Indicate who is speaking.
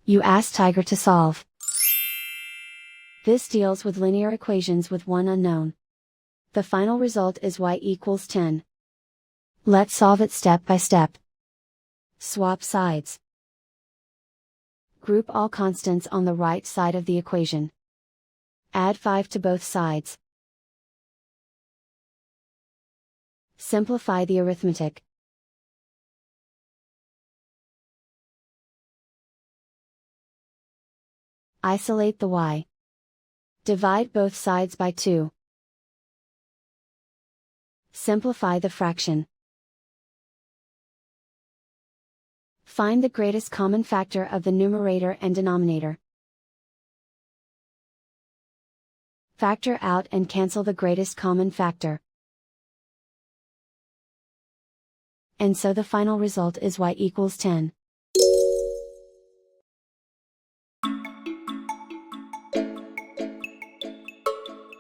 Speaker 1: You ask Tiger to solve. This deals with linear equations with one unknown. The final result is y equals 10. Let's solve it step by step. Swap sides. Group all constants on the right side of the equation. Add 5 to both sides. Simplify the arithmetic. Isolate the y. Divide both sides by 2. Simplify the fraction. Find the greatest common factor of the numerator and denominator. Factor out and cancel the greatest common factor. And so the final result is y equals 10.